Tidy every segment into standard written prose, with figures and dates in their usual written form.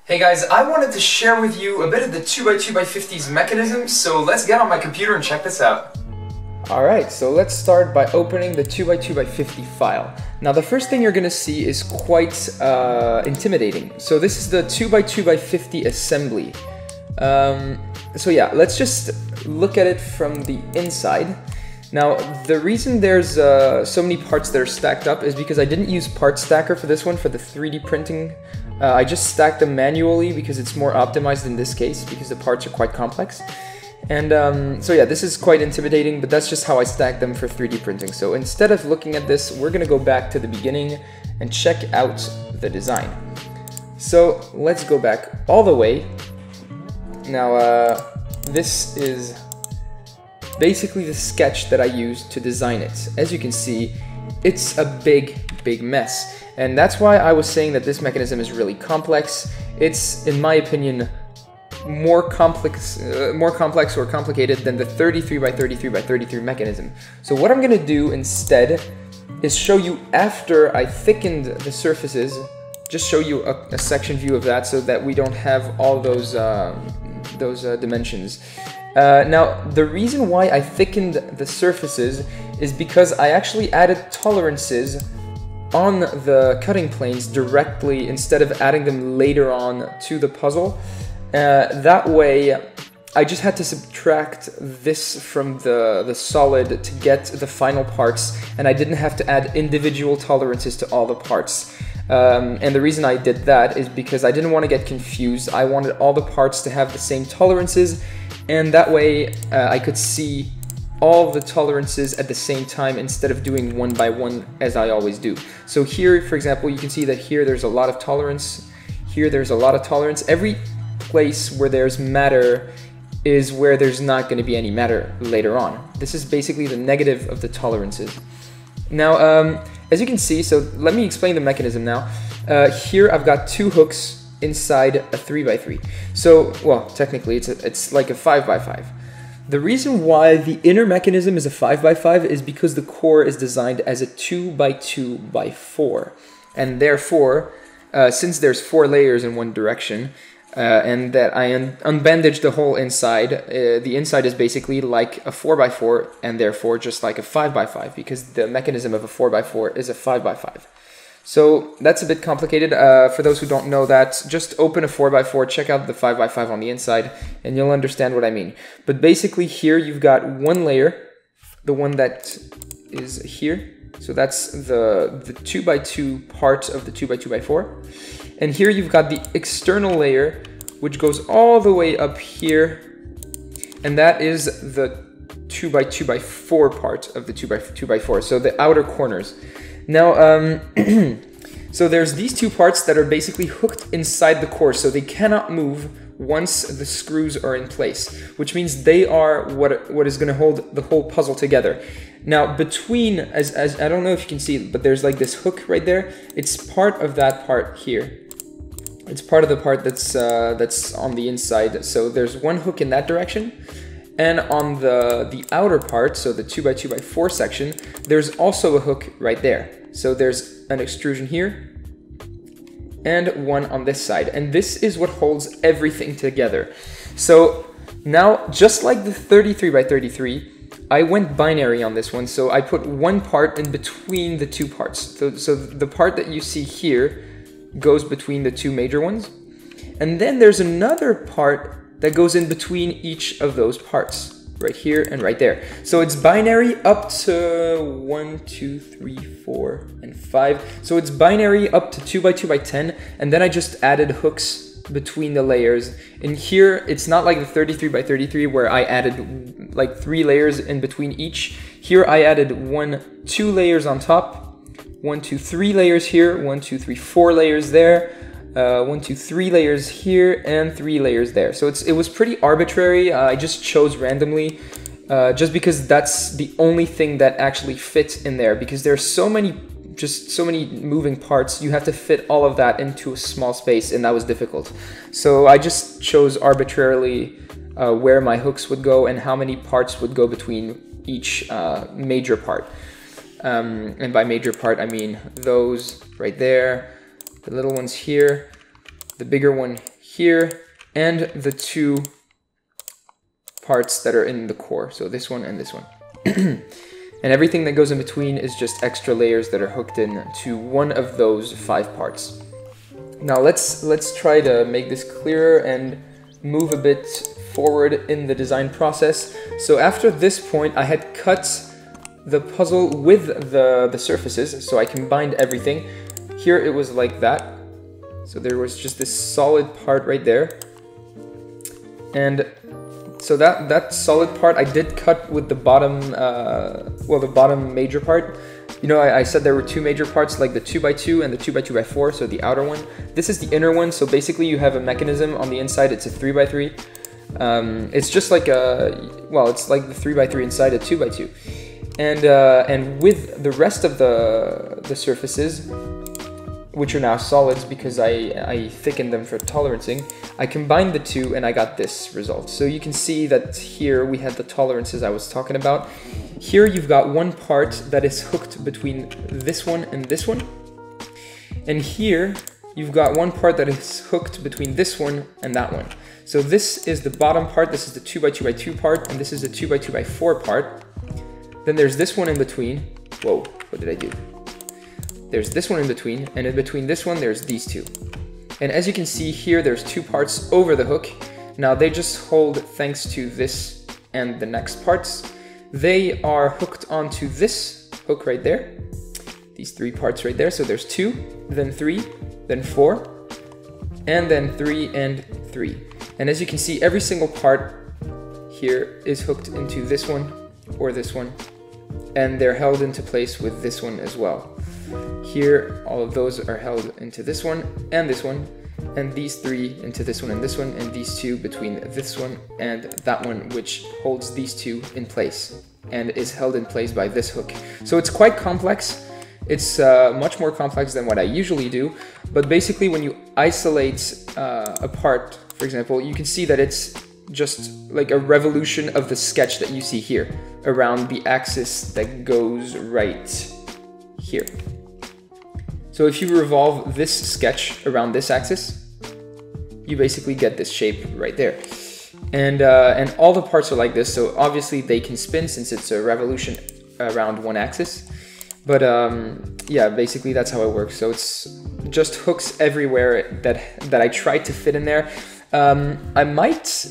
Hey guys, I wanted to share with you a bit of the 2x2x50's mechanism, so let's get on my computer and check this out. Alright, so let's start by opening the 2x2x50 file. Now the first thing you're going to see is quite intimidating. So this is the 2x2x50 assembly. So yeah, let's just look at it from the inside. Now the reason there's so many parts that are stacked up is because I didn't use part stacker for this one for the 3D printing. I just stacked them manually because it's more optimized in this case because the parts are quite complex. And so yeah, this is quite intimidating, but that's just how I stack them for 3D printing. So instead of looking at this, we're gonna go back to the beginning and check out the design. So let's go back all the way. Now this is basically the sketch that I used to design it. As you can see, it's a big mess. And that's why I was saying that this mechanism is really complex. It's, in my opinion, more complex or complicated than the 33x33x33 mechanism. So what I'm gonna do instead is show you after I thickened the surfaces, just show you a section view of that so that we don't have all those dimensions. Now, the reason why I thickened the surfaces is because I actually added tolerances on the cutting planes directly instead of adding them later on to the puzzle. That way, I just had to subtract this from the solid to get the final parts, and I didn't have to add individual tolerances to all the parts. And the reason I did that is because I didn't want to get confused. I wanted all the parts to have the same tolerances, and that way I could see all the tolerances at the same time instead of doing one by one as I always do. So here, for example, you can see that here there's a lot of tolerance. Here there's a lot of tolerance. Every place where there's matter is where there's not going to be any matter later on. This is basically the negative of the tolerances. Now, as you can see, so let me explain the mechanism now. Here I've got two hooks inside a 3x3. So, well, technically it's like a 5x5. The reason why the inner mechanism is a 5x5 is because the core is designed as a 2x2x4. And therefore, since there's 4 layers in one direction, and that I unbandaged the whole inside, the inside is basically like a 4x4 and therefore just like a 5x5 because the mechanism of a 4x4 is a 5x5. So that's a bit complicated. For those who don't know that, just open a 4x4, check out the 5x5 on the inside, and you'll understand what I mean. But basically here you've got one layer, the one that is here. So that's the 2x2 part of the 2x2x4. And here you've got the external layer, which goes all the way up here. And that is the 2x2x4 part of the 2x4, so the outer corners. Now, so there's these two parts that are basically hooked inside the core, so they cannot move once the screws are in place, which means they are what is going to hold the whole puzzle together. Now, between, as I don't know if you can see it, but there's like this hook right there. It's part of that part here. It's part of the part that's on the inside. So there's one hook in that direction. And on the outer part, so the 2x2x4 section, there's also a hook right there. So there's an extrusion here and one on this side. And this is what holds everything together. So now, just like the 33x33, I went binary on this one. So I put one part in between the two parts. So the part that you see here goes between the two major ones. And then there's another part that goes in between each of those parts, right here and right there. So it's binary up to 1, 2, 3, 4, and 5. So it's binary up to 2x2x10, and then I just added hooks between the layers. And here, it's not like the 33x33 where I added like 3 layers in between each. Here I added 1, 2 layers on top, 1, 2, 3 layers here, 1, 2, 3, 4 layers there, 1, 2, 3 layers here, and 3 layers there. So it was pretty arbitrary. I just chose randomly just because that's the only thing that actually fits in there, because there's so many moving parts. You have to fit all of that into a small space, and that was difficult. So I just chose arbitrarily where my hooks would go and how many parts would go between each major part. And by major part, I mean those right there, the little ones here, the bigger one here, and the two parts that are in the core. So this one and this one. And everything that goes in between is just extra layers that are hooked in to one of those 5 parts. Now let's try to make this clearer and move a bit forward in the design process. So after this point, I had cut the puzzle with the surfaces, so I combined everything. Here it was like that. So there was just this solid part right there. And so that solid part I did cut with the bottom, the bottom major part. You know, I said there were 2 major parts, like the 2x2 and the 2x2x4, so the outer one. This is the inner one, so basically you have a mechanism on the inside. It's a 3x3. It's just like it's like the 3x3 inside a 2x2. And with the rest of the surfaces, which are now solids because I thickened them for tolerancing, I combined the two and I got this result. So you can see that here we had the tolerances I was talking about. Here you've got one part that is hooked between this one and this one. And here you've got one part that is hooked between this one and that one. So this is the bottom part, this is the 2x2x2 part, and this is the 2x2x4 part. Then there's this one in between. Whoa, what did I do? There's this one in between, and in between this one, there's these two. And as you can see here, there's 2 parts over the hook. Now they just hold thanks to this and the next parts. They are hooked onto this hook right there. These 3 parts right there. So there's 2, then 3, then 4, and then 3 and 3. And as you can see, every single part here is hooked into this one or this one, and they're held into place with this one as well. Here, all of those are held into this one, and these 3 into this one, and these 2 between this one and that one, which holds these 2 in place and is held in place by this hook. So it's quite complex. It's much more complex than what I usually do, but basically when you isolate a part, for example, you can see that it's just like a revolution of the sketch that you see here around the axis that goes right here. So if you revolve this sketch around this axis, you basically get this shape right there. And all the parts are like this, so obviously they can spin since it's a revolution around one axis. But yeah, basically that's how it works. So it's just hooks everywhere that I tried to fit in there. I might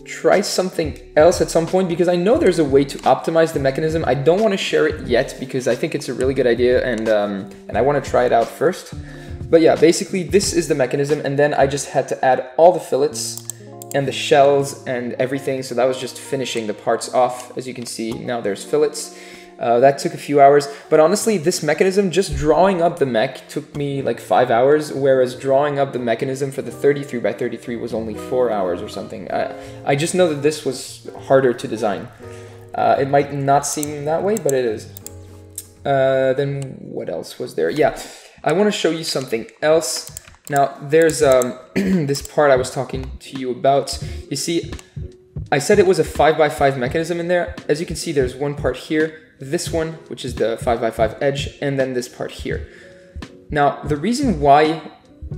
try something else at some point because I know there's a way to optimize the mechanism. I don't want to share it yet because I think it's a really good idea, and I want to try it out first. But yeah, basically this is the mechanism, and then I just had to add all the fillets and the shells and everything. So that was just finishing the parts off. As you can see, now there's fillets. That took a few hours, but honestly, this mechanism, just drawing up the mech took me like 5 hours, whereas drawing up the mechanism for the 33x33 was only 4 hours or something. I just know that this was harder to design. It might not seem that way, but it is. Then what else was there? Yeah, I want to show you something else. Now, there's this part I was talking to you about. You see, I said it was a 5x5 mechanism in there. As you can see, there's one part here, this one, which is the 5x5 edge, and then this part here. Now, the reason why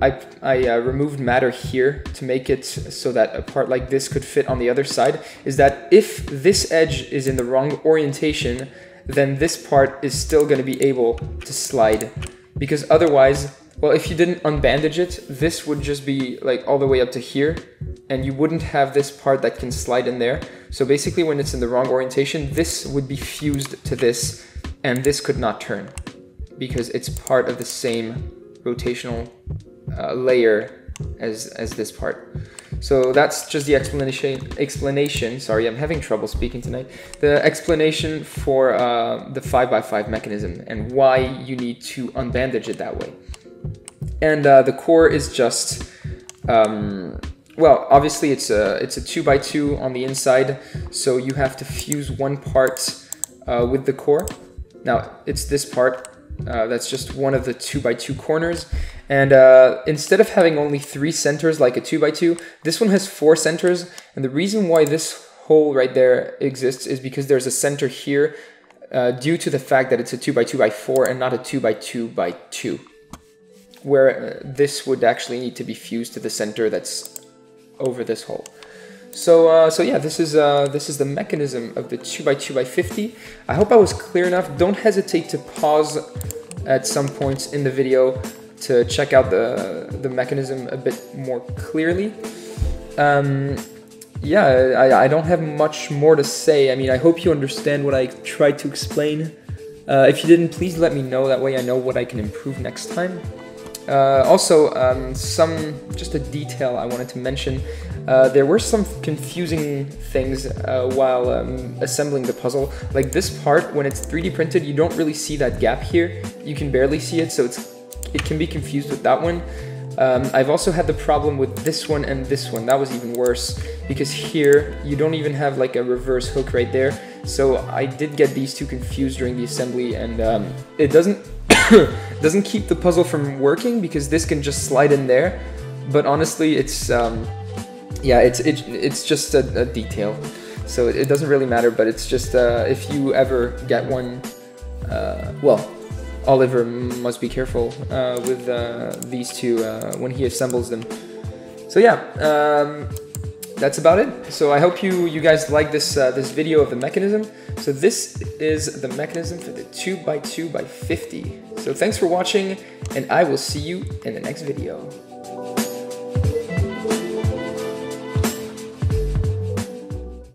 I removed matter here to make it so that a part like this could fit on the other side is that if this edge is in the wrong orientation, then this part is still going to be able to slide. Because otherwise, well, if you didn't unbandage it, this would just be like all the way up to here, and you wouldn't have this part that can slide in there. So basically when it's in the wrong orientation, this would be fused to this, and this could not turn because it's part of the same rotational layer as this part. So that's just the explanation. Sorry, I'm having trouble speaking tonight. The explanation for the 5x5 mechanism and why you need to unbandage it that way. And the core is just, well, obviously it's a 2x2 on the inside, so you have to fuse one part with the core. Now, it's this part. That's just one of the 2x2 corners. And instead of having only 3 centers like a 2x2, this one has 4 centers. And the reason why this hole right there exists is because there's a center here due to the fact that it's a 2x2x4 and not a 2x2x2. where this would actually need to be fused to the center that's over this hole. So yeah, this is the mechanism of the 2x2x50. I hope I was clear enough. Don't hesitate to pause at some points in the video to check out the mechanism a bit more clearly. Yeah, I don't have much more to say. I mean, I hope you understand what I tried to explain. If you didn't, please let me know. That way I know what I can improve next time. Also, just a detail I wanted to mention. There were some confusing things while assembling the puzzle. Like this part, when it's 3D printed, you don't really see that gap here. You can barely see it, so it can be confused with that one. I've also had the problem with this one and this one. That was even worse, because here you don't even have like a reverse hook right there. So I did get these two confused during the assembly, and it doesn't keep the puzzle from working because this can just slide in there. But honestly, it's yeah, it's just a detail, so it doesn't really matter. But it's just if you ever get one, well, Oliver must be careful with these two when he assembles them. So yeah, that's about it. So I hope you guys like this video of the mechanism. So this is the mechanism for the 2x2x50. So thanks for watching, and I will see you in the next video.